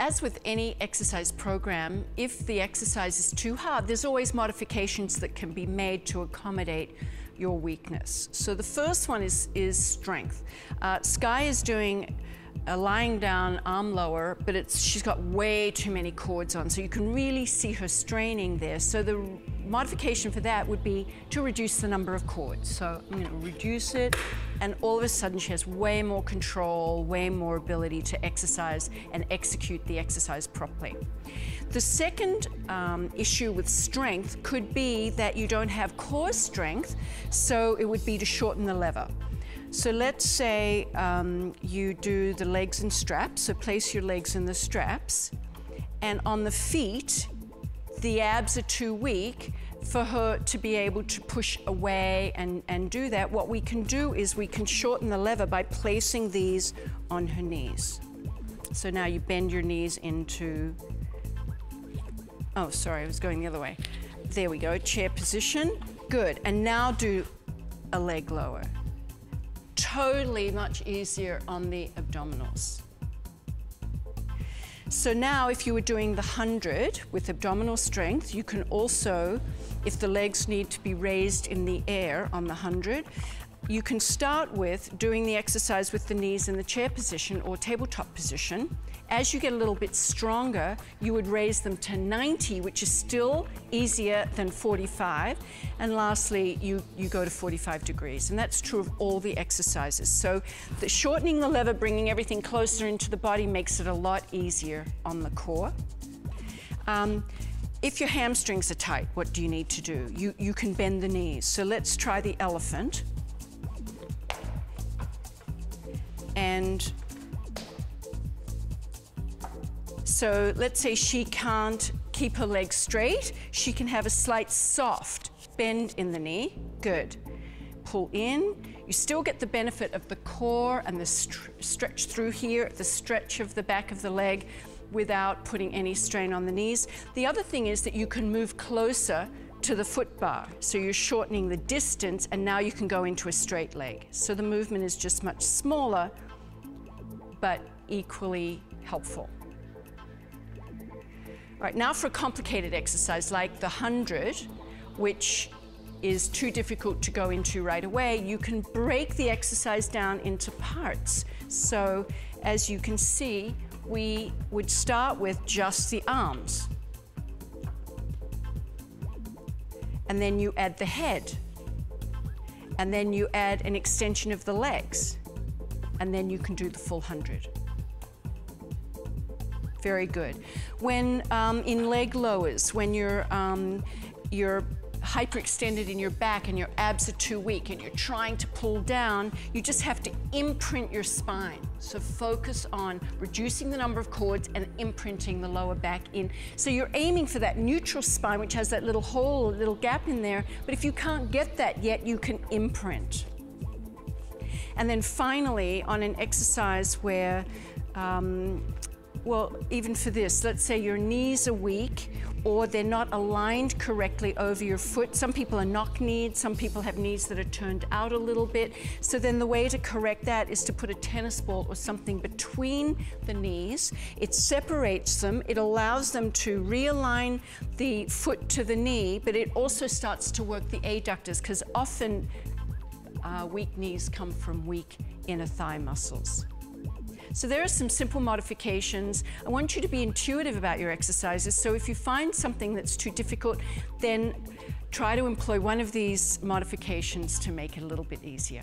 as with any exercise program, if the exercise is too hard, there's always modifications that can be made to accommodate your weakness. So the first one is strength. Sky is doing a lying down arm lower, but she's got way too many cords on, so you can really see her straining there. So the modification for that would be to reduce the number of cords. So I'm going to reduce it, and all of a sudden she has way more control, way more ability to exercise and execute the exercise properly. The second issue with strength could be that you don't have core strength, so it would be to shorten the lever. So let's say you do the legs and straps, so place your legs in the straps, and on the feet, the abs are too weak for her to be able to push away and do that. What we can do is we can shorten the lever by placing these on her knees. So now you bend your knees into, oh, sorry, I was going the other way. There we go, chair position, good. And now do a leg lower. Totally much easier on the abdominals. So now if you were doing the 100 with abdominal strength, you can also, if the legs need to be raised in the air on the 100, you can start with doing the exercise with the knees in the chair position or tabletop position. As you get a little bit stronger, you would raise them to 90, which is still easier than 45. And lastly, you go to 45 degrees. And that's true of all the exercises. So the shortening the lever, bringing everything closer into the body makes it a lot easier on the core. If your hamstrings are tight, what do you need to do? You can bend the knees. So let's try the elephant. And so let's say she can't keep her legs straight. She can have a slight soft bend in the knee. Good. Pull in. You still get the benefit of the core and the stretch through here, the stretch of the back of the leg without putting any strain on the knees. The other thing is that you can move closer to the foot bar. So you're shortening the distance, and now you can go into a straight leg. So the movement is just much smaller, but equally helpful. All right, now for a complicated exercise like the 100, which is too difficult to go into right away, you can break the exercise down into parts. So as you can see, we would start with just the arms. And then you add the head. And then you add an extension of the legs. And then you can do the full 100. Very good. When in leg lowers, when you're hyperextended in your back and your abs are too weak and you're trying to pull down, you just have to imprint your spine. So focus on reducing the number of cords and imprinting the lower back in. So you're aiming for that neutral spine, which has that little hole, a little gap in there. But if you can't get that yet, you can imprint. And then finally, on an exercise where, well, even for this, let's say your knees are weak or they're not aligned correctly over your foot. Some people are knock-kneed, some people have knees that are turned out a little bit. So then the way to correct that is to put a tennis ball or something between the knees. It separates them, it allows them to realign the foot to the knee, but it also starts to work the adductors, because often weak knees come from weak inner thigh muscles. So there are some simple modifications. I want you to be intuitive about your exercises. So if you find something that's too difficult, then try to employ one of these modifications to make it a little bit easier.